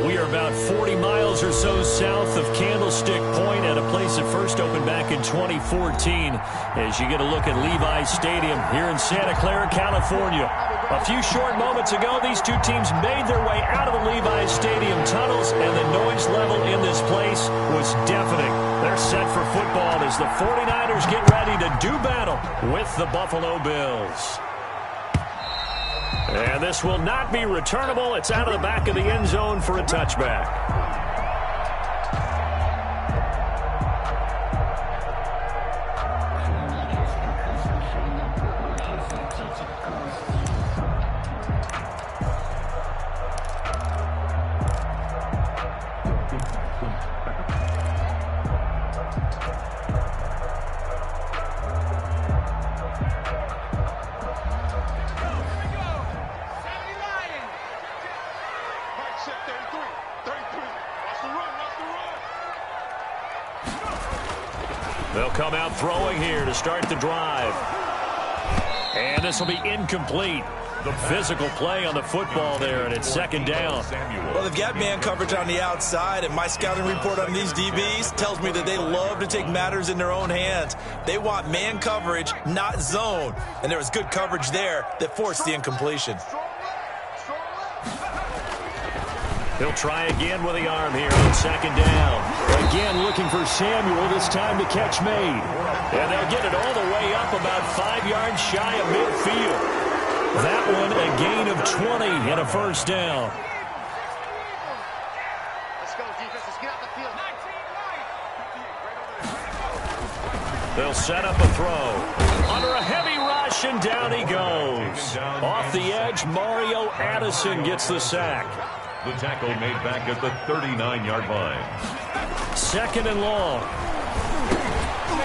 We are about 40 miles or so south of Candlestick Point at a place that first opened back in 2014 as you get a look at Levi's Stadium here in Santa Clara, California. A few short moments ago, these two teams made their way out of the Levi's Stadium tunnels, and the noise level in this place was deafening. They're set for football as the 49ers get ready to do battle with the Buffalo Bills. And this will not be returnable. It's out of the back of the end zone for a touchback. They'll come out throwing here to start the drive. And this will be incomplete. The physical play on the football there, and it's second down. Well, they've got man coverage on the outside, and my scouting report on these DBs tells me that they love to take matters in their own hands. They want man coverage, not zone. And there was good coverage there that forced the incompletion. He'll try again with the arm here on second down. Again looking for Samuel, this time the catch made. And they'll get it all the way up about 5 yards shy of midfield. That one a gain of 20 and a first down. Let's go, defense. Let's get out the field. They'll set up a throw. Under a heavy rush, and down he goes. Off the edge, Mario Addison gets the sack. The tackle made back at the 39-yard line. Second and long.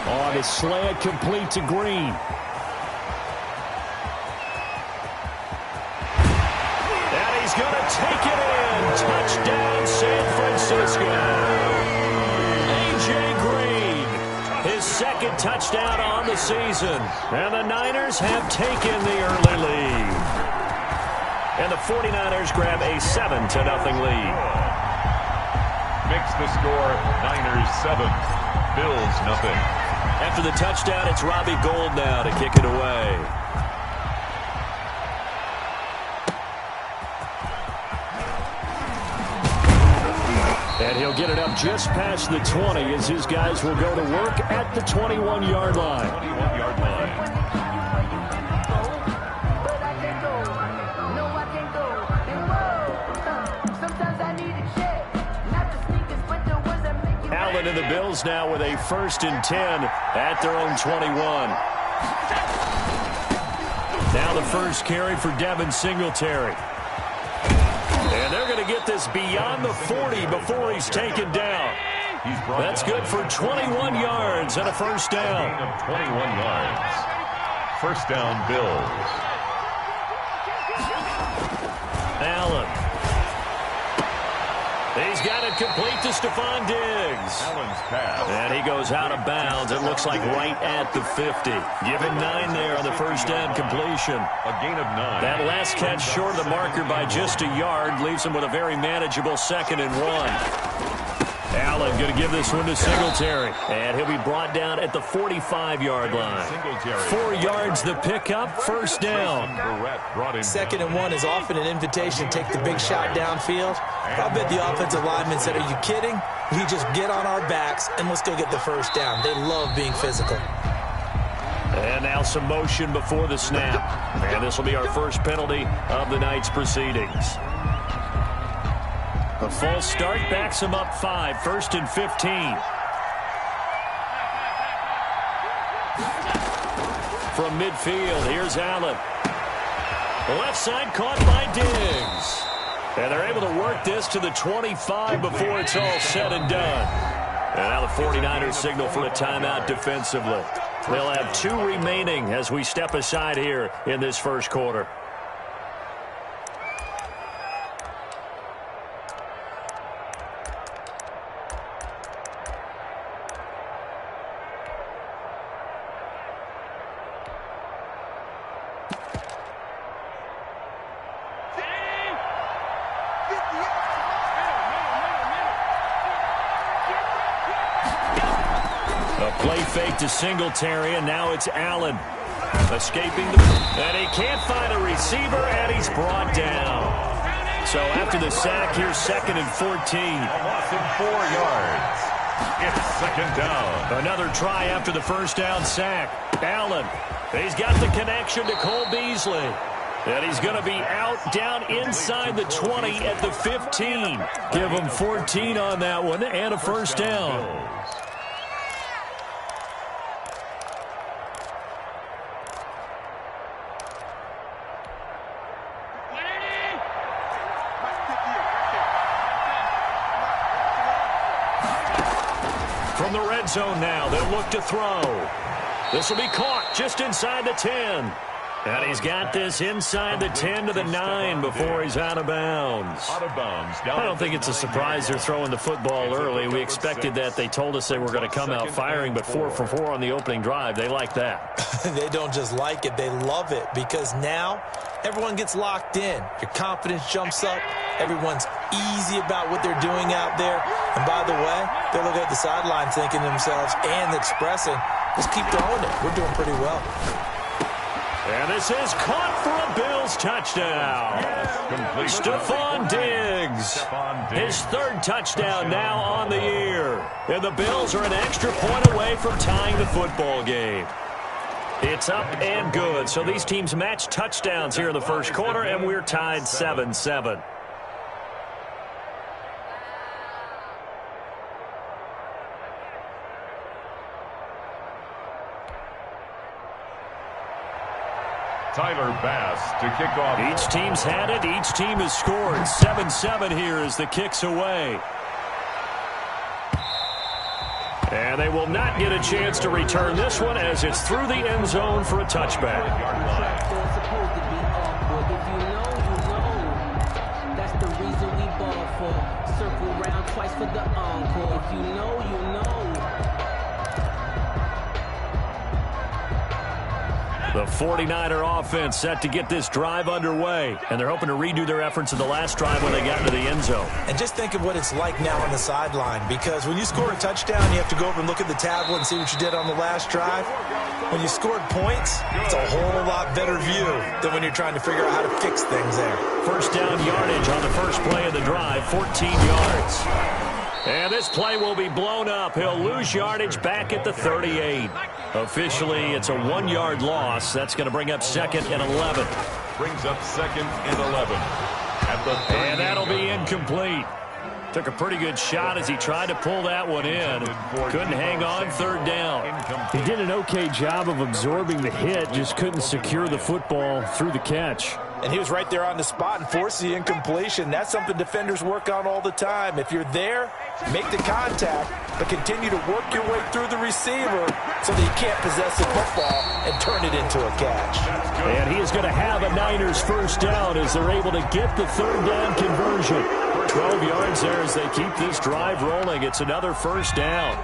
On his slant, complete to Green. And he's going to take it in. Touchdown, San Francisco. A.J. Green, his second touchdown on the season. And the Niners have taken the early lead. And the 49ers grab a 7-0 lead. Makes the score Niners 7, Bills 0. After the touchdown, it's Robbie Gould now to kick it away. And he'll get it up just past the 20 as his guys will go to work at the 21-yard line. 21-yard line. Allen and the Bills now with a 1st and 10 at their own 21. Now the first carry for Devin Singletary. And they're going to get this beyond the 40 before he's taken down. That's good for 21 yards and a first down. Gain of 21 yards. First down, Bills. Allen. He's got it complete to Stephon Diggs. Allen's pass. And he goes out of bounds. It looks like right at the 50. Give him 9 there on the first down completion. A gain of 9. That last catch short of the marker by just a yard leaves him with a very manageable 2nd and 1. Allen going to give this one to Singletary. And he'll be brought down at the 45-yard line. 4 yards the pickup, first down. 2nd and 1 is often an invitation to take the big shot downfield. I bet the offensive lineman said, are you kidding? We just get on our backs and let's go get the first down. They love being physical. And now some motion before the snap. And this will be our first penalty of the night's proceedings. A false start backs him up 5, 1st and 15. From midfield, here's Allen. Left side caught by Diggs. And they're able to work this to the 25 before it's all said and done. And now the 49ers signal for a timeout defensively. They'll have 2 remaining as we step aside here in this first quarter. They fake to Singletary, and now it's Allen. Escaping and he can't find a receiver, and he's brought down. So after the sack, here's 2nd and 14. A loss of 4 yards. It's 2nd down. Another try after the first down sack. Allen, he's got the connection to Cole Beasley. And he's going to be out down inside the 20 at the 15. Give him 14 on that one and a first down. From the red zone now, they'll look to throw. This will be caught just inside the 10. And he's got this inside the 10 to the 9 before he's out of bounds. I don't think it's a surprise they're throwing the football early. We expected that. They told us they were going to come out firing, but 4 for 4 on the opening drive. They like that. They don't just like it, they love it, because now everyone gets locked in. Your confidence jumps up. Everyone's easy about what they're doing out there. And by the way, they're looking at the sideline thinking to themselves and expressing, just keep throwing it. We're doing pretty well. And this is caught for a Bills touchdown. Stephon Diggs. His 3rd touchdown now on the year. And the Bills are an extra point away from tying the football game. It's up and good. So these teams match touchdowns here in the first quarter, and we're tied 7-7. Tyler Bass to kick off. Each team's had it. Each team has scored. 7-7 here as the kick's away. And they will not get a chance to return this one as it's through the end zone for a touchback. That's the reason we ball for. Circle round twice for the encore. If you know, you know. The 49er offense set to get this drive underway, and they're hoping to redo their efforts in the last drive when they got into the end zone. And just think of what it's like now on the sideline, because when you score a touchdown, you have to go over and look at the tablet and see what you did on the last drive. When you scored points, it's a whole lot better view than when you're trying to figure out how to fix things there. First down yardage on the first play of the drive, 14 yards. And this play will be blown up. He'll lose yardage back at the 38. Officially, it's a 1-yard loss. That's going to bring up 2nd and 11. Brings up 2nd and 11. At the and that'll be incomplete. Took a pretty good shot as he tried to pull that one in. Couldn't hang on, 3rd down. He did an okay job of absorbing the hit, just couldn't secure the football through the catch. And he was right there on the spot and forced the incompletion. That's something defenders work on all the time. If you're there, make the contact, but continue to work your way through the receiver so that you can't possess the football and turn it into a catch. And he is going to have a Niners first down as they're able to get the 3rd down conversion. 12 yards there as they keep this drive rolling. It's another first down.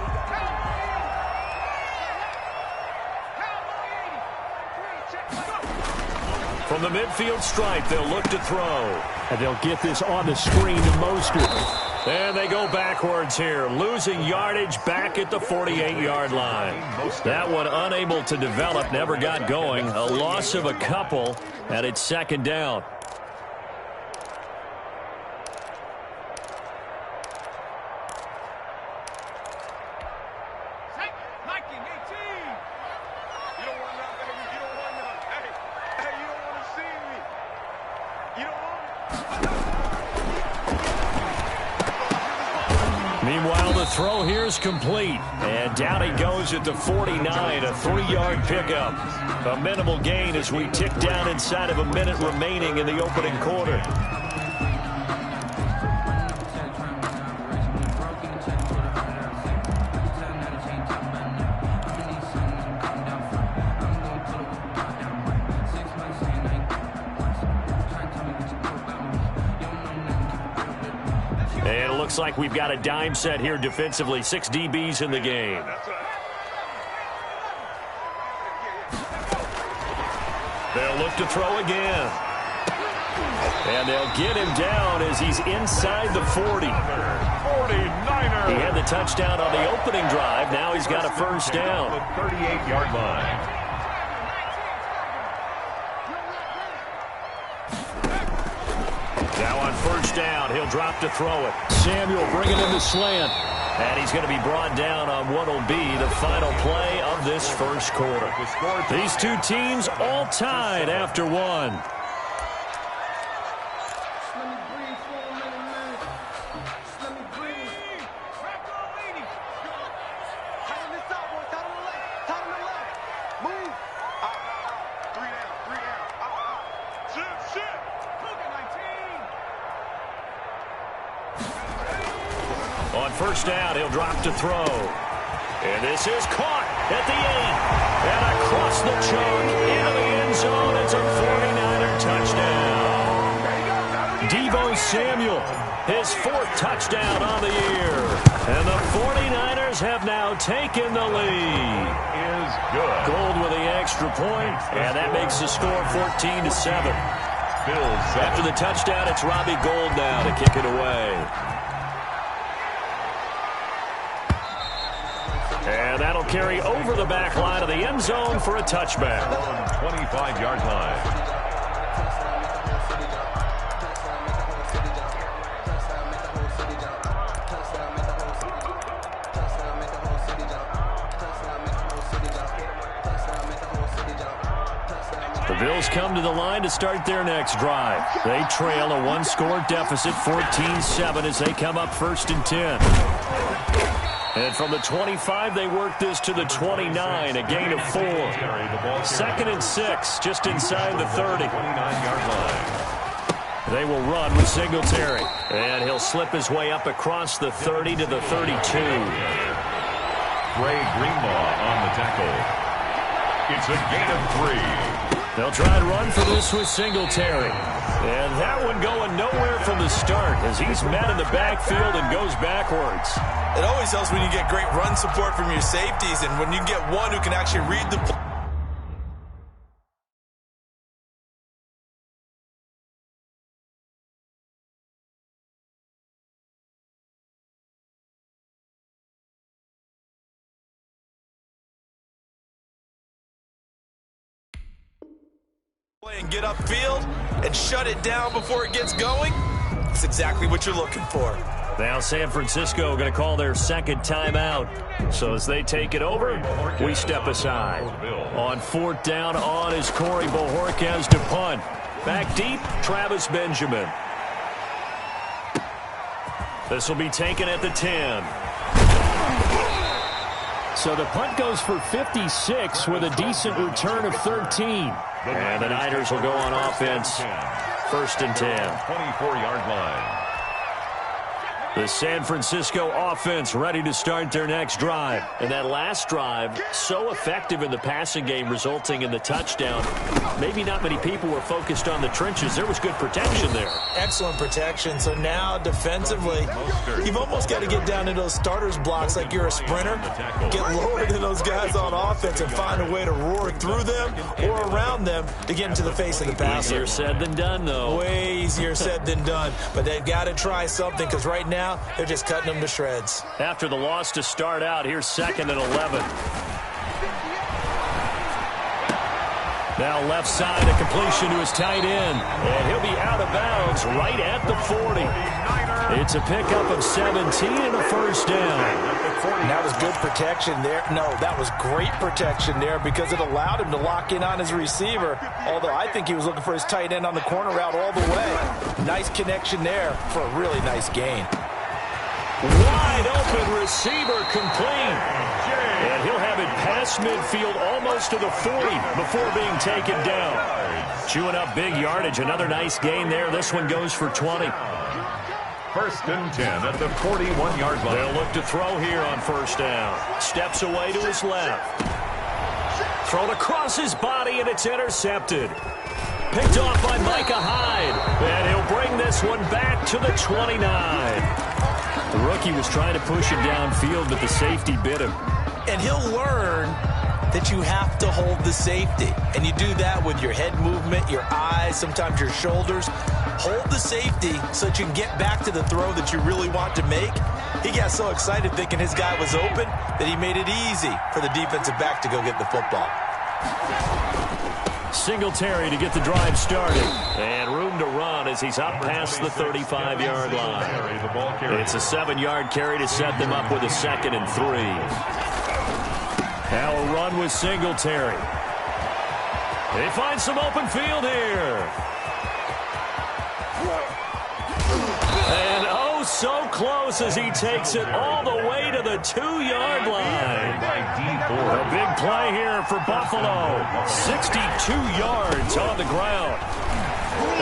From the midfield stripe, they'll look to throw. And they'll get this on the screen to Mostert. And they go backwards here, losing yardage back at the 48-yard line. That one unable to develop, never got going. A loss of a couple, and it's 2nd down. Meanwhile, the throw here is complete. And down he goes at the 49, a 3-yard pickup. A minimal gain as we tick down inside of a minute remaining in the opening quarter. And it looks like we've got a dime set here defensively. 6 DBs in the game. They'll look to throw again. And they'll get him down as he's inside the 40. 49ers. He had the touchdown on the opening drive. Now he's got a first down. The 38-yard line. Now on first down, he'll drop to throw it. Samuel bringing in the slant. And he's going to be brought down on what will be the final play of this first quarter. These two teams all tied after one. On first down, he'll drop to throw. And this is caught at the 8. And across the chunk into the end zone. It's a 49er touchdown. Deebo Samuel, his 4th touchdown on the year. And the 49ers have now taken the lead. Is good. Gold with the extra point, and that makes the score 14-7. After the touchdown, it's Robbie Gould now to kick it away. And that'll carry over the back line of the end zone for a touchback. 25-yard line. The Bills come to the line to start their next drive. They trail a 1-score deficit, 14-7, as they come up 1st and 10. And from the 25, they work this to the 29, a gain of 4. 2nd and 6, just inside the 30. 29-yard line. They will run with Singletary. And he'll slip his way up across the 30 to the 32. Ray Greenlaw on the tackle. It's a gain of 3. They'll try and run for this with Singletary. And that one going nowhere from the start as he's met in the backfield and goes backwards. It always helps when you get great run support from your safeties and when you get one who can actually read the play. And get upfield and shut it down before it gets going. That's exactly what you're looking for. Now San Francisco going to call their 2nd timeout. So as they take it over, we step aside. On 4th down, on is Corey Bojorquez to punt. Back deep, Travis Benjamin. This will be taken at the 10. So the punt goes for 56 with a decent return of 13. And the Niners will go on offense. 1st and 10. 24-yard line. The San Francisco offense ready to start their next drive. And that last drive, so effective in the passing game, resulting in the touchdown. Maybe not many people were focused on the trenches. There was good protection there. Excellent protection. So now defensively, you've almost got to get down to those starters blocks like you're a sprinter. Get lower than those guys on offense and find a way to roar through them or around them to get into the face of the passer. Easier said than done, though. Way easier said than done. But they've got to try something because right now, they're just cutting them to shreds. After the loss to start out, here's 2nd and 11. Now left side, a completion to his tight end. And he'll be out of bounds right at the 40. It's a pickup of 17 and a first down. And that was good protection there. No, that was great protection there because it allowed him to lock in on his receiver. Although I think he was looking for his tight end on the corner route all the way. Nice connection there for a really nice gain. Wide open receiver complete. And he'll have it past midfield almost to the 40 before being taken down. Chewing up big yardage. Another nice gain there. This one goes for 20. 1st and 10 at the 41-yard line. They'll look to throw here on first down. Steps away to his left. Thrown across his body, and it's intercepted. Picked off by Micah Hyde. And he'll bring this one back to the 29. The rookie was trying to push it downfield, but the safety bit him. And he'll learn that you have to hold the safety. And you do that with your head movement, your eyes, sometimes your shoulders. Hold the safety so that you can get back to the throw that you really want to make. He got so excited thinking his guy was open that he made it easy for the defensive back to go get the football. Singletary to get the drive started. And room to run as he's up past the 35-yard line. It's a 7-yard carry to set them up with a 2nd and 3. Now a run with Singletary. They find some open field here. And oh, so close as he takes it all the way to the 2-yard line. A big play here for Buffalo. 62 yards on the ground.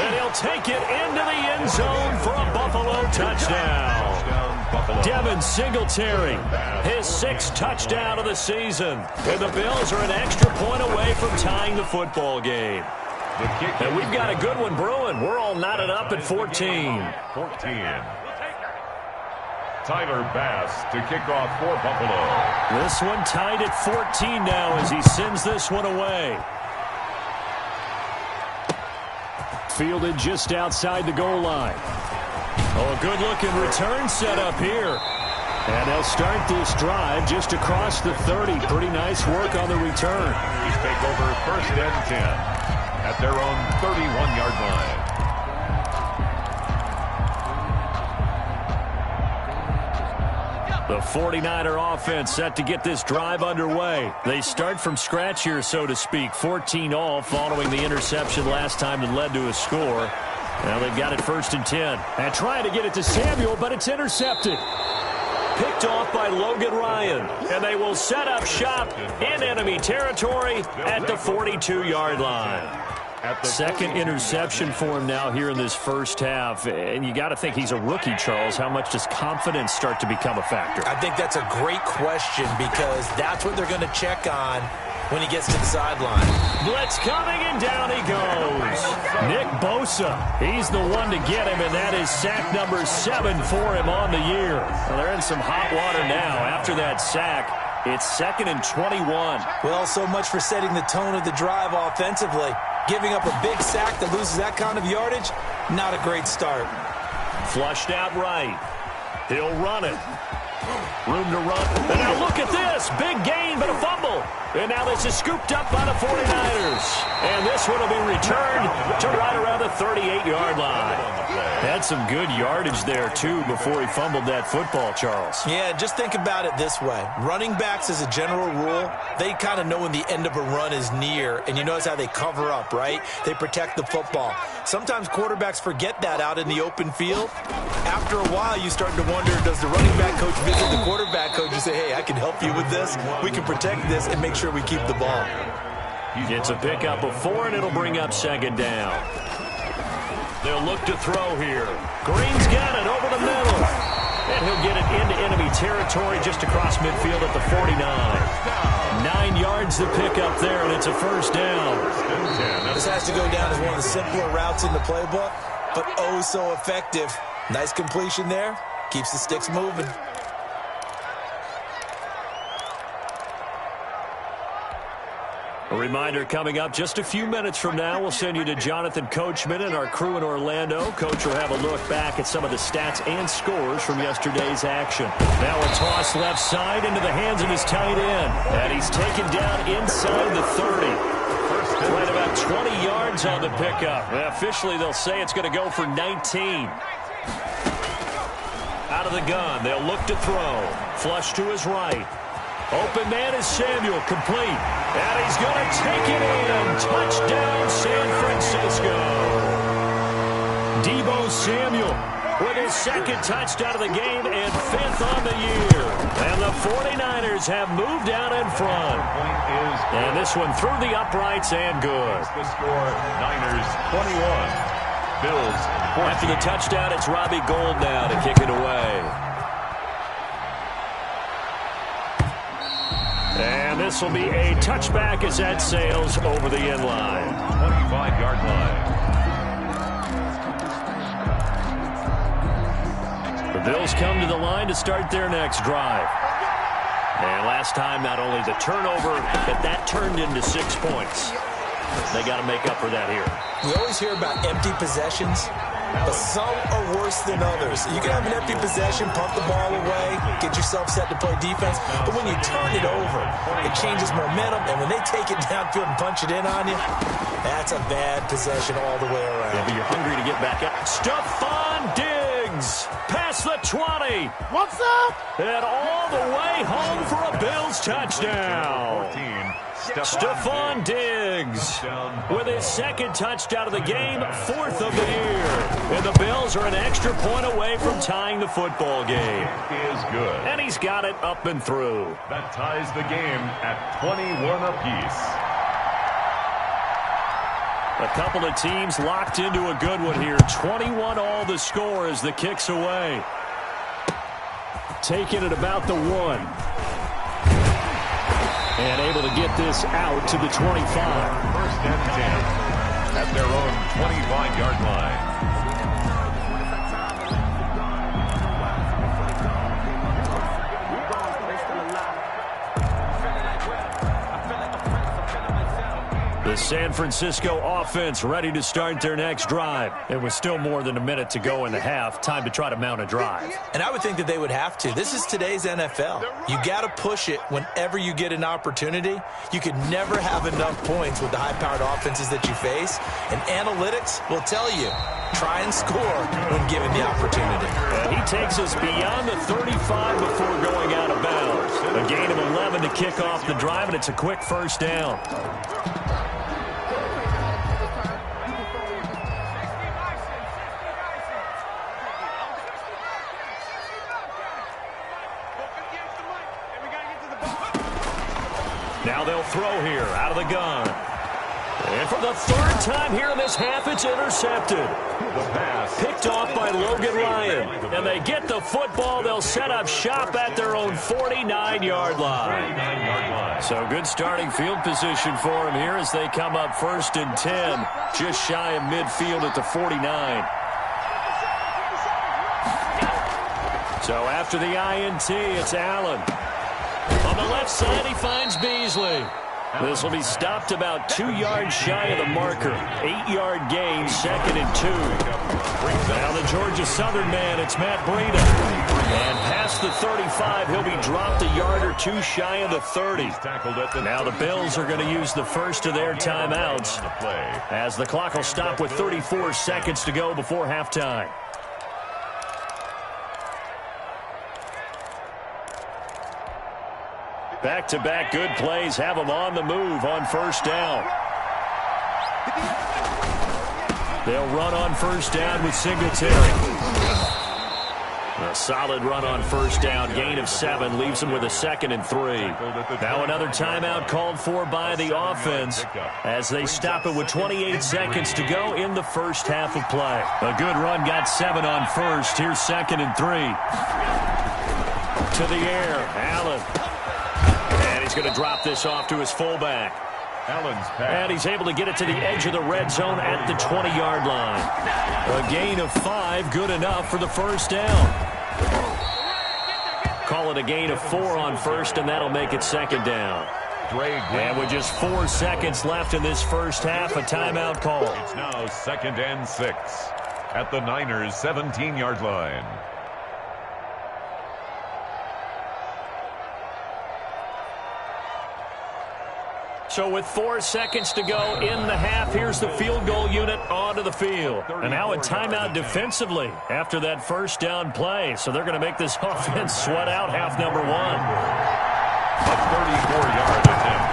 And he'll take it into the end zone for a Buffalo touchdown. Devin Singletary, his 6th touchdown of the season. And the Bills are an extra point away from tying the football game. And we've got a good one brewing. We're all knotted up at 14. Tyler Bass to kick off for Buffalo. This one tied at 14 now as he sends this one away. Fielded just outside the goal line. Oh, a good-looking return set up here. And they'll start this drive just across the 30. Pretty nice work on the return. He's take over 1st and 10 at their own 31-yard line. The 49er offense set to get this drive underway. They start from scratch here, so to speak. 14 all following the interception last time that led to a score. Now they've got it 1st and 10. And trying to get it to Samuel, but it's intercepted. Picked off by Logan Ryan. And they will set up shop in enemy territory at the 42-yard line. 2nd interception for him now here in this first half. And you got to think he's a rookie, Charles. How much does confidence start to become a factor? I think that's a great question because that's what they're going to check on when he gets to the sideline. Blitz coming, and down he goes. Nick Bosa, he's the one to get him, and that is sack number 7 for him on the year. Well, they're in some hot water now. After that sack, it's 2nd and 21. Well, so much for setting the tone of the drive offensively. Giving up a big sack that loses that kind of yardage, not a great start. Flushed out right. He'll run it. Room to run. And now look at this. Big gain, but a fumble. And now this is scooped up by the 49ers. And this one will be returned to right around the 38-yard line. Had some good yardage there, too, before he fumbled that football, Charles. Yeah, just think about it this way. Running backs, as a general rule, they kind of know when the end of a run is near. And you notice how they cover up, right? They protect the football. Sometimes quarterbacks forget that out in the open field. After a while, you start to wonder, does the running back coach visit the quarterback coach and say, hey, I can help you with this. We can protect this and make sure we keep the ball. It's a pickup of 4, and it'll bring up 2nd down. They'll look to throw here. Green's got it over the middle. And he'll get it into enemy territory just across midfield at the 49. 9 yards to pick up there, and it's a 1st down. This has to go down as one of the simpler routes in the playbook, but oh so effective. Nice completion there. Keeps the sticks moving. A reminder coming up just a few minutes from now, we'll send you to Jonathan Coachman and our crew in Orlando. Coach will have a look back at some of the stats and scores from yesterday's action. Now a toss left side into the hands of his tight end. And he's taken down inside the 30. Right about 20 yards on the pickup. Officially, they'll say it's going to go for 19. Out of the gun, they'll look to throw. Flush to his right. Open man is Samuel, complete. And he's going to take it in. Touchdown, San Francisco. Deebo Samuel with his 2nd touchdown of the game and 5th on the year. And the 49ers have moved out in front. And this one through the uprights and good. The score, Niners 21, Bills 14. After the touchdown, it's Robbie Gould now to kick it away. And this will be a touchback as that sails over the end line. 25-yard line. The Bills come to the line to start their next drive. And last time, not only the turnover, but that turned into 6 points. They got to make up for that here. We always hear about empty possessions, but some are worse than others. You can have an empty possession, pump the ball away, get yourself set to play defense, but when you turn it over, it changes momentum, and when they take it downfield and punch it in on you, that's a bad possession all the way around. Yeah, but you're hungry to get back up. Stephon Diggs past the 20. What's up? And all the way home for a Bills touchdown. 14. Stephon Diggs with his second touchdown of the game, 4th of the year. And the Bills are an extra point away from tying the football game. Is good. And he's got it up and through. That ties the game at 21 apiece. A couple of teams locked into a good one here. 21 all the score as the kick's away. Taking it about the 1. And able to get this out to the 25. First and 10 at their own 25-yard line. The San Francisco offense ready to start their next drive. It was still more than a minute to go in the half. Time to try to mount a drive. And I would think that they would have to. This is today's NFL. You got to push it whenever you get an opportunity. You could never have enough points with the high-powered offenses that you face. And analytics will tell you, try and score when given the opportunity. And he takes us beyond the 35 before going out of bounds. A gain of 11 to kick off the drive, and it's a quick first down. Now they'll throw here out of the gun. And for the 3rd time here in this half, it's intercepted. The pass. Picked off by Logan Ryan. And they get the football. They'll set up shop at their own 49-yard line. So good starting field position for them here as they come up 1st and 10. Just shy of midfield at the 49. So after the INT, it's Allen. On the left side, he finds Beasley. This will be stopped about 2 yards shy of the marker. 8-yard gain, 2nd and 2. Now the Georgia Southern man, it's Matt Breida. And past the 35, he'll be dropped a yard or 2 shy of the 30. Now the Bills are going to use the first of their timeouts as the clock will stop with 34 seconds to go before halftime. Back-to-back good plays have them on the move on first down. They'll run on first down with Singletary. A solid run on first down. Gain of 7 leaves them with a 2nd and 3. Now another timeout called for by the offense as they stop it with 28 seconds to go in the first half of play. A good run got 7 on first. Here's 2nd and 3. To the air, Allen. He's going to drop this off to his fullback. Allen's pass. And he's able to get it to the edge of the red zone at the 20-yard line. A gain of 5, good enough for the first down. Call it a gain of 4 on first, and that'll make it 2nd down. And with just 4 seconds left in this first half, a timeout call. It's now 2nd and 6 at the Niners' 17-yard line. So with 4 seconds to go in the half, here's the field goal unit onto the field. And now a timeout defensively after that first down play. So they're going to make this offense sweat out half number 1. A 34-yard attempt.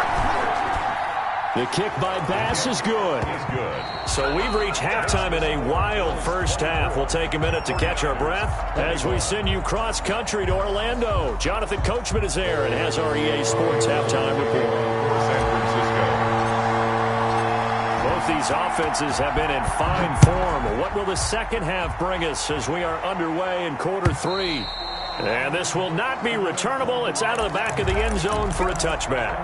The kick by Bass is good. He's good. So we've reached halftime in a wild first half. We'll take a minute to catch our breath as we send you cross-country to Orlando. Jonathan Coachman is there and has our EA Sports halftime report. San Francisco. Both these offenses have been in fine form. What will the second half bring us as we are underway in quarter 3? And this will not be returnable. It's out of the back of the end zone for a touchback.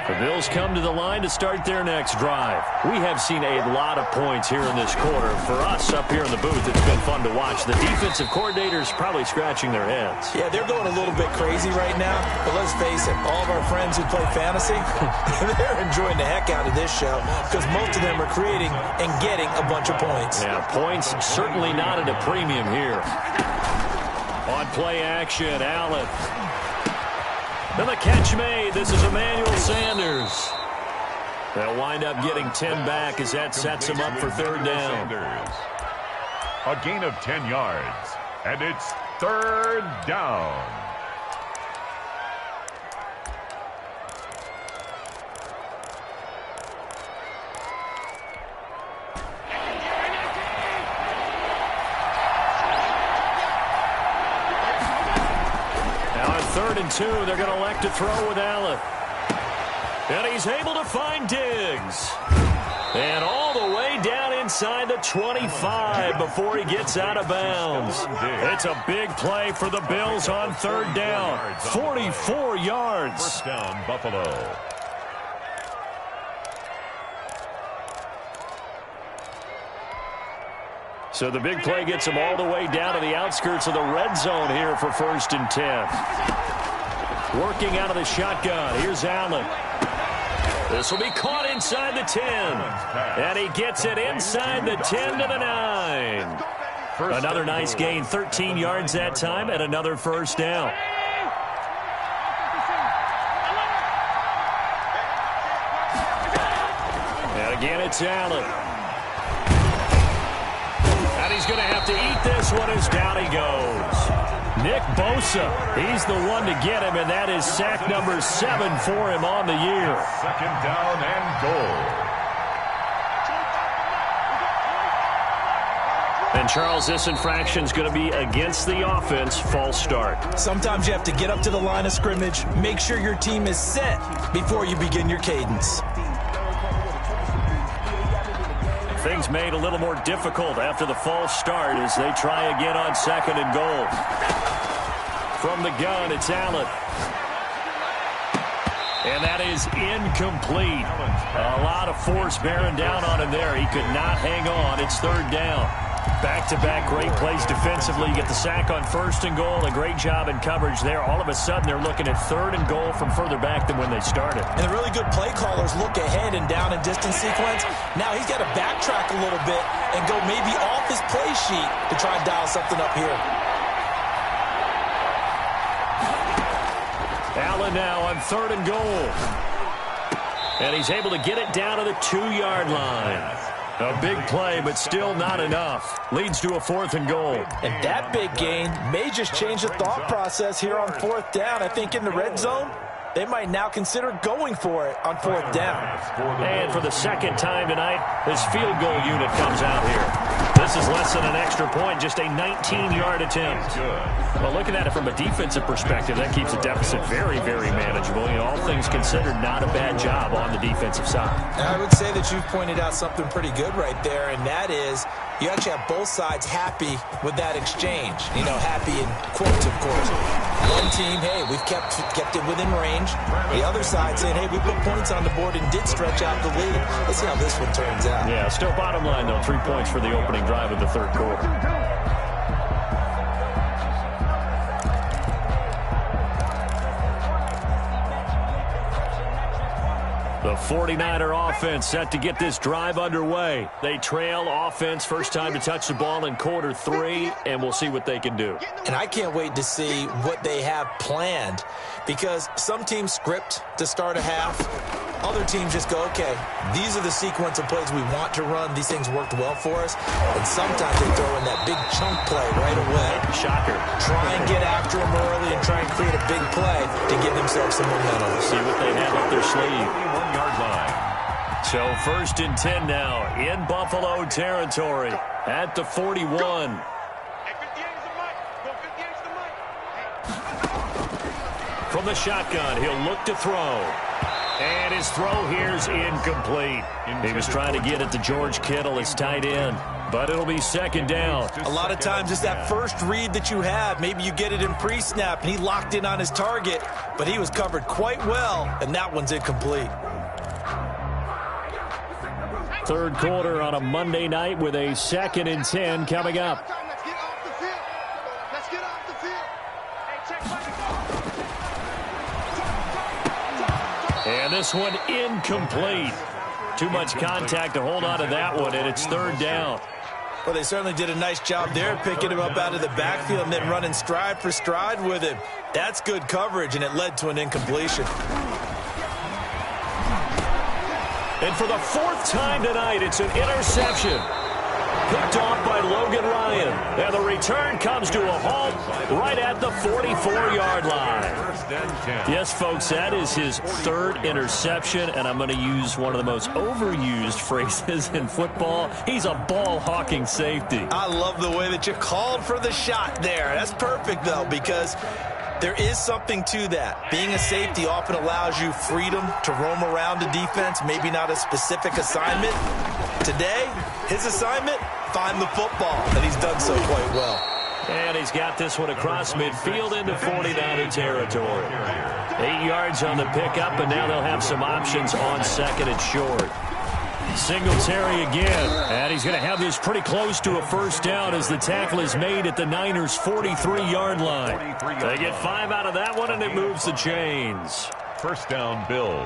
The Bills come to the line to start their next drive. We have seen a lot of points here in this quarter. For us up here in the booth, it's been fun to watch. The defensive coordinators probably scratching their heads. Yeah, they're going a little bit crazy right now. But let's face it, all of our friends who play fantasy, they're enjoying the heck out of this show because most of them are creating and getting a bunch of points. Yeah, points certainly not at a premium here. On play action, Allen. And the catch made. This is Emmanuel Sanders. They'll wind up getting 10 back as that sets him up for third down. A gain of 10 yards, and it's third down. Third and 2, they're going to elect to throw with Allen. And he's able to find Diggs. And all the way down inside the 25 before he gets out of bounds. It's a big play for the Bills on third down. 44 yards. First down, Buffalo. So the big play gets him all the way down to the outskirts of the red zone here for first and 10. Working out of the shotgun. Here's Allen. This will be caught inside the 10. And he gets it inside the 10 to the 9. Another nice gain. 13 yards that time and another first down. And again, it's Allen. And he's going to have to eat this one as down he goes. Nick Bosa, he's the one to get him, and that is sack number 7 for him on the year. Second down and goal. And Charles, this infraction's going to be against the offense. False start. Sometimes you have to get up to the line of scrimmage, make sure your team is set before you begin your cadence. Things made a little more difficult after the false start as they try again on second and goal. From the gun, it's Allen. And that is incomplete. A lot of force bearing down on him there. He could not hang on. It's third down. Back-to-back great plays defensively. You get the sack on first and goal. A great job in coverage there. All of a sudden, they're looking at third and goal from further back than when they started. And the really good play callers look ahead and down and distance sequence. Now he's got to backtrack a little bit and go maybe off his play sheet to try and dial something up here. Allen now on third and goal. And he's able to get it down to the 2-yard line. A big play, but still not enough. Leads to a fourth and goal. And that big gain may just change the thought process here on fourth down. I think in the red zone, they might now consider going for it on fourth down. And for the second time tonight, this field goal unit comes out here. This is less than an extra point, just a 19-yard attempt. Well, looking at it from a defensive perspective, that keeps the deficit very, very manageable. You know, all things considered, not a bad job on the defensive side. I would say that you've pointed out something pretty good right there, and that is you actually have both sides happy with that exchange. You know, happy in quotes, of course. One team, hey, we've kept it within range. The other side saying, hey, we put points on the board and did stretch out the lead. Let's see how this one turns out. Yeah, still bottom line, though, 3 points for the opening drive of the third quarter. The 49er offense set to get this drive underway. They trail offense first time to touch the ball in quarter 3, and we'll see what they can do. And I can't wait to see what they have planned because some teams script to start a half. Other teams just go, okay, these are the sequence of plays we want to run. These things worked well for us. And sometimes they throw in that big chunk play right away. Shocker. Try and get after them early and try and create a big play to give themselves some momentum. See what they have up their sleeve. 1-yard line. So first and 10 now in Buffalo territory at the 41. From the shotgun, he'll look to throw. And his throw here is incomplete. He was trying to get it to George Kittle, his tight end. but it'll be second down. A lot of times it's that first read that you have. Maybe you get it in pre-snap, and he locked in on his target, but he was covered quite well, and that one's incomplete. Third quarter on a Monday night with a 2nd and 10 coming up. Let's get off the field. Let's get off the field. Hey, check. And this one incomplete. Too much contact to hold on to that one, and it's 3rd down. Well, they certainly did a nice job there, picking him up out of the backfield and then running stride for stride with him. That's good coverage, and it led to an incompletion. And for the 4th time tonight, it's an interception. Picked off by Logan Ryan. And the return comes to a halt right at the 44-yard line. Yes, folks, that is his 3rd interception, and I'm going to use one of the most overused phrases in football. He's a ball-hawking safety. I love the way that you called for the shot there. That's perfect, though, because there is something to that. Being a safety often allows you freedom to roam around a defense, maybe not a specific assignment. Today, his assignment, find the football, and he's done so quite well. And he's got this one across midfield into 49er territory. 8 yards on the pickup, and now they'll have some options on 2nd and short. Singletary again, and he's going to have this pretty close to a 1st down as the tackle is made at the Niners' 43-yard line. They get 5 out of that one, and it moves the chains. 1st down, Bills.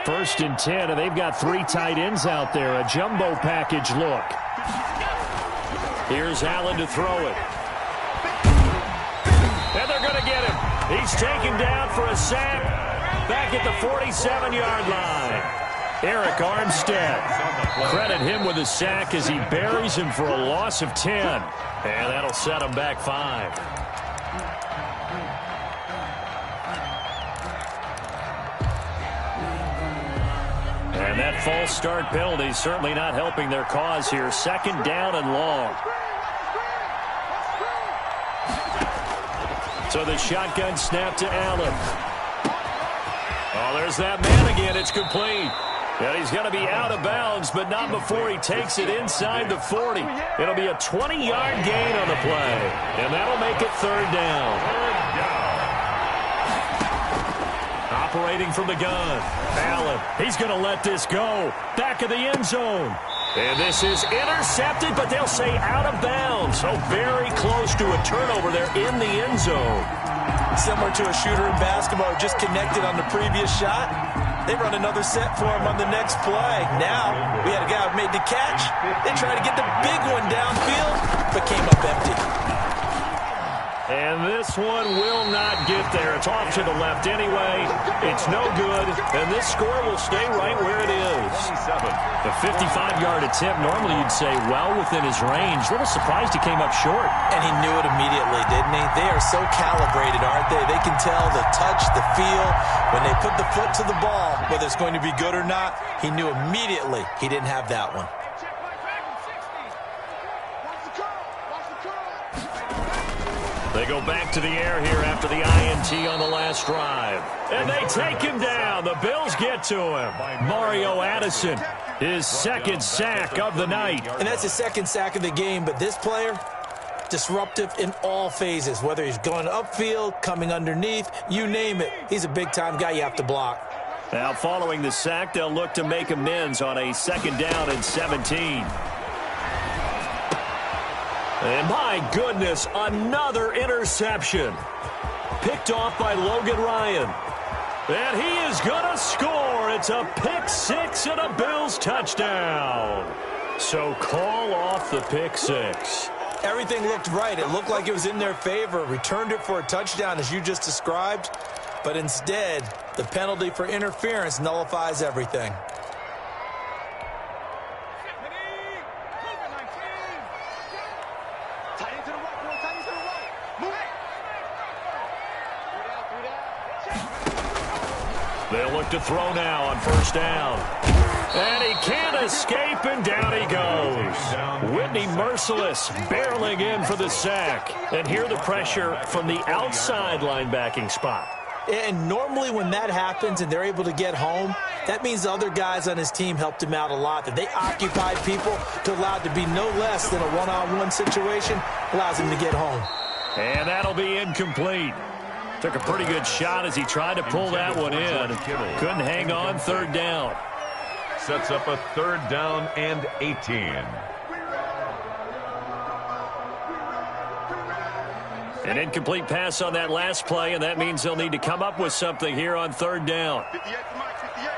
First and 10, and they've got 3 tight ends out there. A jumbo package look. Here's Allen to throw it. And they're going to get him. He's taken down for a sack back at the 47-yard line. Eric Armstead. Credit him with a sack as he buries him for a loss of 10. And that'll set him back 5. And that false start penalty certainly not helping their cause here. 2nd down and long. So the shotgun snap to Allen. Oh, there's that man again. It's complete. And he's going to be out of bounds, but not before he takes it inside the 40. It'll be a 20-yard gain on the play. And that'll make it 3rd down. Operating from the gun. Allen, he's going to let this go. Back of the end zone. And this is intercepted, but they'll say out of bounds. So very close to a turnover there in the end zone. Similar to a shooter in basketball who just connected on the previous shot. They run another set for him on the next play. Now, we had a guy who made the catch. They tried to get the big one downfield, but came up empty. And this one will not get there. It's off to the left anyway. It's no good. And this score will stay right where it is. The 55-yard attempt, normally you'd say well within his range. A little surprised he came up short. And he knew it immediately, didn't he? They are so calibrated, aren't they? They can tell the touch, the feel. When they put the foot to the ball, whether it's going to be good or not, he knew immediately he didn't have that one. They go back to the air here after the INT on the last drive. And they take him down. The Bills get to him. Mario Addison, his 2nd sack of the night. And that's his 2nd sack of the game, but this player, disruptive in all phases, whether he's going upfield, coming underneath, you name it. He's a big-time guy you have to block. Now, following the sack, they'll look to make amends on a 2nd down and 17. And my goodness, another interception. Picked off by Logan Ryan. And he is going to score. It's a pick 6 and a Bills touchdown. So call off the pick 6. Everything looked right. It looked like it was in their favor. Returned it for a touchdown, as you just described. But instead, the penalty for interference nullifies everything. They'll look to throw now on 1st down. And he can't escape, and down he goes. Whitney Merciless barreling in for the sack. And here the pressure from the outside linebacking spot. And normally when that happens and they're able to get home, that means the other guys on his team helped him out a lot. That they occupied people to allow it to be no less than a one-on-one situation allows him to get home. And that'll be incomplete. Took a pretty good shot as he tried to pull that one in. Couldn't hang on, third down. Sets up a 3rd down and 18. An incomplete pass on that last play, and that means they'll need to come up with something here on 3rd down. 58 to Mike, 58.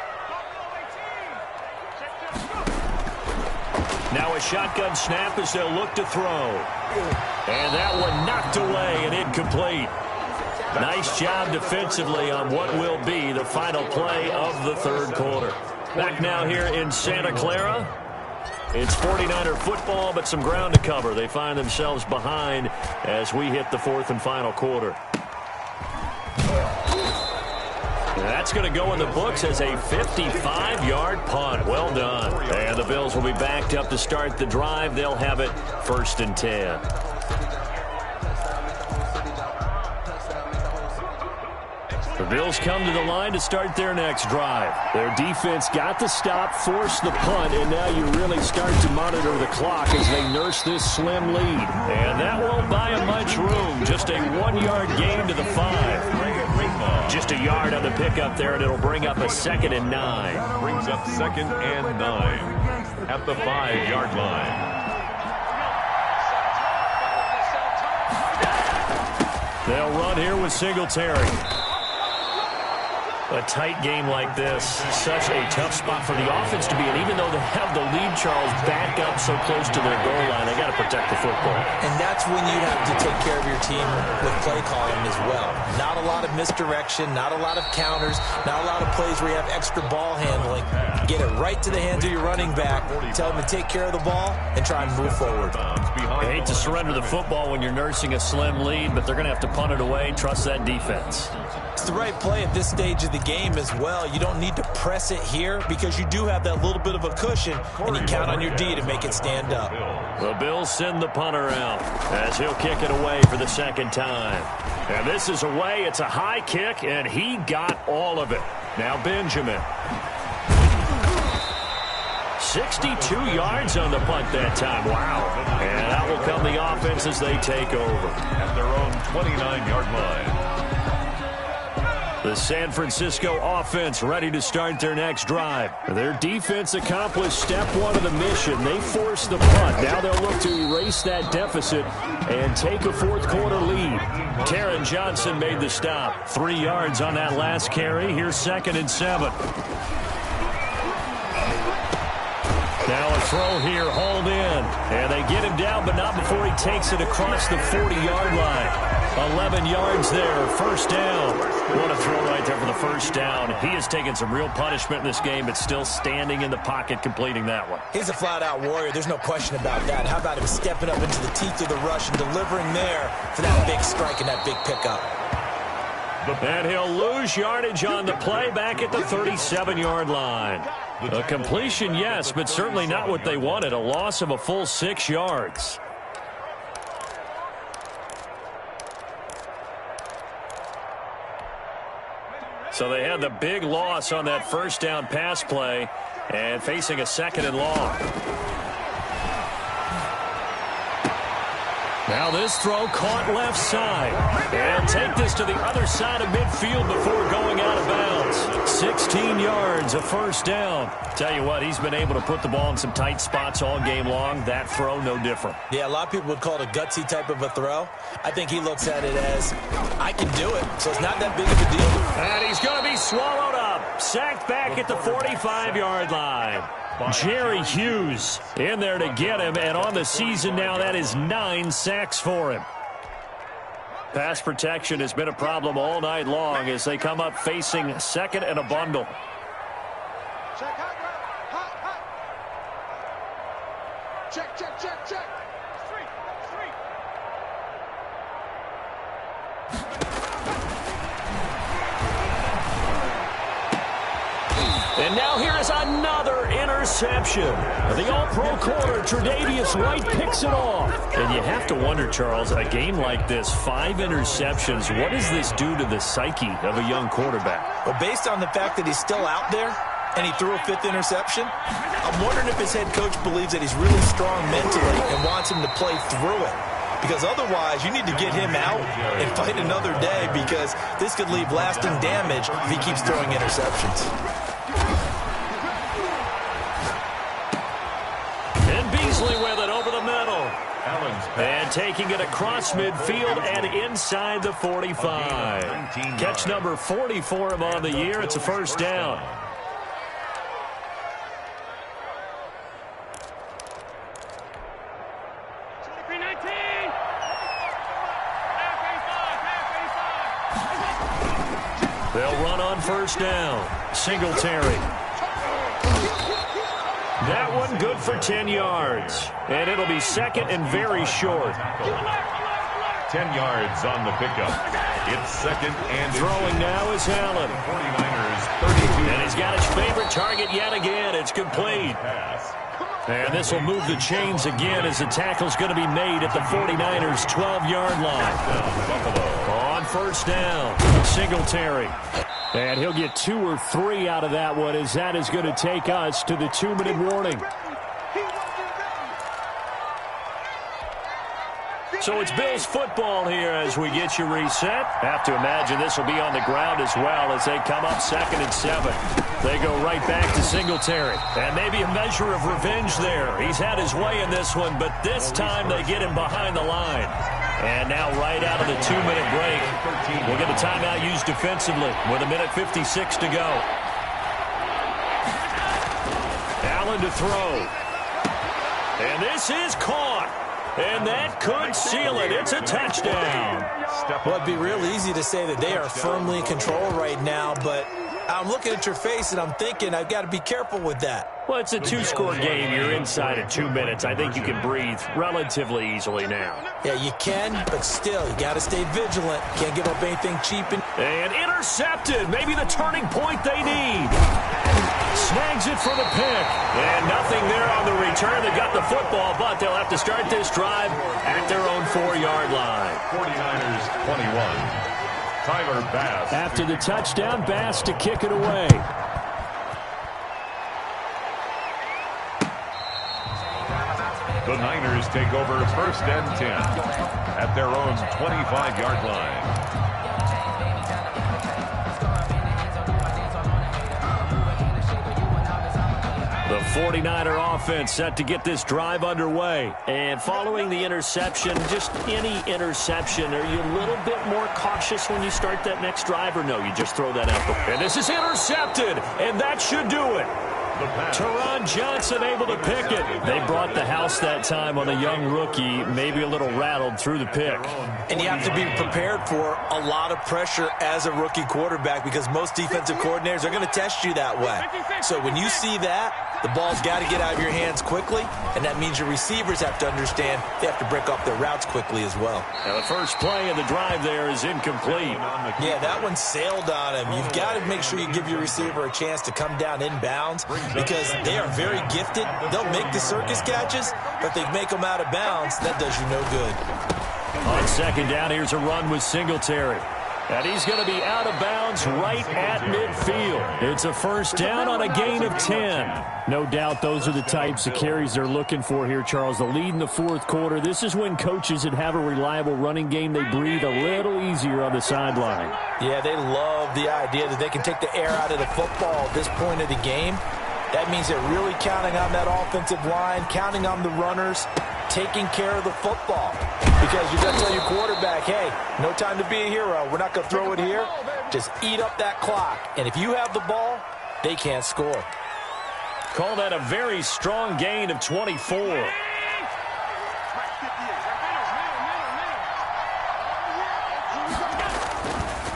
Now a shotgun snap as they'll look to throw. And that one knocked away and incomplete. Nice job defensively on what will be the final play of the 3rd quarter. Back now here in Santa Clara. It's 49er football, but some ground to cover. They find themselves behind as we hit the 4th and final quarter. That's going to go in the books as a 55-yard punt. Well done. And the Bills will be backed up to start the drive. They'll have it 1st and 10. The Bills come to the line to start their next drive. Their defense got the stop, forced the punt, and now you really start to monitor the clock as they nurse this slim lead. And that won't buy them much room. Just a 1-yard gain to the 5. Just a yard on the pickup there, and it'll bring up a 2nd and 9. Brings up 2nd and 9 at the 5-yard line. They'll run here with Singletary. A tight game like this, such a tough spot for the offense to be in. Even though they have the lead, Charles, back up so close to their goal line, they got to protect the football. And that's when you have to take care of your team with play calling as well. Not a lot of misdirection, not a lot of counters, not a lot of plays where you have extra ball handling. Get it right to the hands of your running back, tell them to take care of the ball, and try and move forward. They hate to surrender the football when you're nursing a slim lead, but they're going to have to punt it away. Trust that defense. It's the right play at this stage of the game as well. You don't need to press it here because you do have that little bit of a cushion, and you count on your D to make it stand up. The Bills send the punter out as he'll kick it away for the 2nd time. And this is away. It's a high kick, and he got all of it. Now Benjamin. 62 yards on the punt that time. Wow. And that will come the offense as they take over. At their own 29-yard line. The San Francisco offense ready to start their next drive. Their defense accomplished step 1 of the mission. They forced the punt. Now they'll look to erase that deficit and take a 4th quarter lead. Taron Johnson made the stop. 3 yards on that last carry. Here's 2nd and 7. Now a throw here, hauled in. And they get him down, but not before he takes it across the 40-yard line. 11 yards there, 1st down. What a throw right there for the 1st down. He has taken some real punishment in this game, but still standing in the pocket, completing that one. He's a flat-out warrior. There's no question about that. How about him stepping up into the teeth of the rush and delivering there for that big strike and that big pickup? And he'll lose yardage on the play back at the 37-yard line. A completion, yes, but certainly not what they wanted. A loss of a full 6 yards. So they had the big loss on that 1st down pass play and facing a 2nd and long. Now this throw caught left side. And take this to the other side of midfield before going out of bounds. 16 yards, a 1st down. Tell you what, he's been able to put the ball in some tight spots all game long. That throw, no different. Yeah, a lot of people would call it a gutsy type of a throw. I think he looks at it as, I can do it, so it's not that big of a deal. And he's going to be swallowed up. Sacked back at the 45-yard line. Jerry Hughes in there to get him, and on the season now, that is 9 sacks for him. Pass protection has been a problem all night long as they come up facing 2nd and a bundle. Check, check, check, check, check. And now here is another interception. interception. The all-pro corner, Tre'Davious White, picks it off. And you have to wonder, Charles, a game like this, 5 interceptions, what does this do to the psyche of a young quarterback? Well, based on the fact that he's still out there and he threw a 5th interception, I'm wondering if his head coach believes that he's really strong mentally and wants him to play through it. Because otherwise, you need to get him out and fight another day, because this could leave lasting damage if he keeps throwing interceptions. And Beasley with it over the middle. And taking it across midfield and inside the 45. Catch number 40 for him on the year. It's a first down. They'll run on first down. Singletary. That one good for 10 yards. And it'll be second and very short. 10 yards on the pickup. It's second and throwing now is Allen. 49ers 32. And he's got his favorite target yet again. It's complete. And this will move the chains again as the tackle's going to be made at the 49ers' 12-yard line. On first down, Singletary. And he'll get 2 or 3 out of that one, as that is going to take us to the 2-minute warning. So it's Bills football here as we get you reset. Have to imagine this will be on the ground as well as they come up 2nd and 7. They go right back to Singletary. And maybe a measure of revenge there. He's had his way in this one, but this time they get him behind the line. And now right out of the 2-minute break, we'll get a timeout used defensively with 1:56 to go. Allen to throw. And this is caught. And that could seal it. It's a touchdown. Well, it'd be real easy to say that they are firmly in control right now, but I'm looking at your face and I'm thinking I've got to be careful with that. Well, it's a 2-score game. You're inside of 2 minutes. I think you can breathe relatively easily now. Yeah, you can, but still, you got to stay vigilant. Can't give up anything cheap. And intercepted. Maybe the turning point they need. Snags it for the pick. And nothing there on the return. They got the football, but they'll have to start this drive at their own 4-yard line. 49ers 21. Tyler Bass. After the touchdown, Bass to kick it away. The Niners take over 1st and 10 at their own 25-yard line. The 49er offense set to get this drive underway. And following the interception, just any interception, are you a little bit more cautious when you start that next drive, or no, you just throw that out? And this is intercepted, and that should do it. Teron Johnson able to pick it. They brought the house that time on the young rookie, maybe a little rattled through the pick. And you have to be prepared for a lot of pressure as a rookie quarterback, because most defensive coordinators are going to test you that way. So when you see that, the ball's got to get out of your hands quickly, and that means your receivers have to understand they have to break off their routes quickly as well. Now the first play of the drive there is incomplete. Yeah, that one sailed on him. You've got to make sure you give your receiver a chance to come down inbounds, because they are very gifted. They'll make the circus catches, but they make them out of bounds. That does you no good. On second down, here's a run with Singletary. And he's going to be out of bounds right at midfield. It's a first down on a gain of 10. No doubt those are the types of carries they're looking for here, Charles. The lead in the 4th quarter. This is when coaches that have a reliable running game, they breathe a little easier on the sideline. Yeah, they love the idea that they can take the air out of the football at this point of the game. That means they're really counting on that offensive line, counting on the runners, taking care of the football. Because you've got to tell your quarterback, hey, no time to be a hero. We're not going to throw it here. Just eat up that clock. And if you have the ball, they can't score. Call that a very strong gain of 24.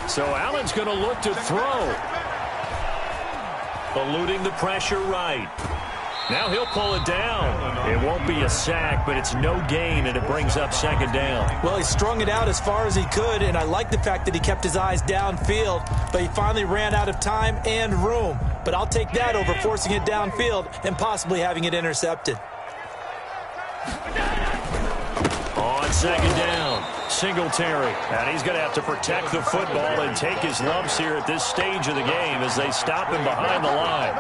So Allen's going to look to throw. Eluding the pressure right. Now he'll pull it down. It won't won't be a sack, but it's no gain, and it brings up second down. Well, he strung it out as far as he could, and I like the fact that he kept his eyes downfield, but he finally ran out of time and room. But I'll take that over forcing it downfield and possibly having it intercepted. On second down, Singletary. And he's going to have to protect the football and take his lumps here at this stage of the game as they stop him behind the line.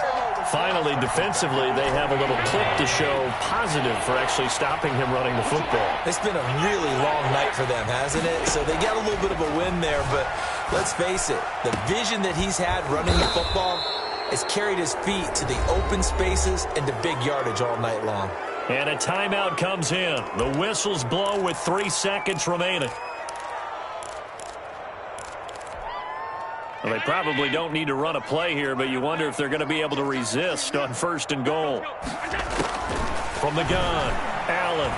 Finally, defensively, they have a little clip to show positive for actually stopping him running the football. It's been a really long night for them, hasn't it? So they got a little bit of a win there, but let's face it, the vision that he's had running the football has carried his feet to the open spaces and to big yardage all night long. And a timeout comes in. The whistles blow with 3 seconds remaining. Well, they probably don't need to run a play here, but you wonder if they're going to be able to resist on 1st and goal. From the gun, Allen.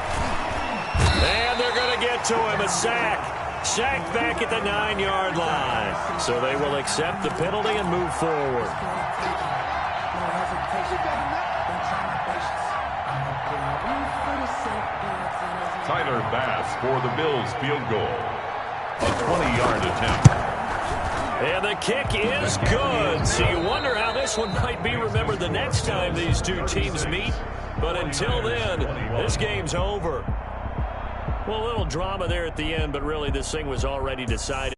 And they're going to get to him, a sack. Sacked back at the 9-yard line. So they will accept the penalty and move forward. Tyler Bass for the Bills field goal. A 20-yard attempt. And the kick is good. So you wonder how this one might be remembered the next time these two teams meet. But until then, this game's over. Well, a little drama there at the end, but really this thing was already decided.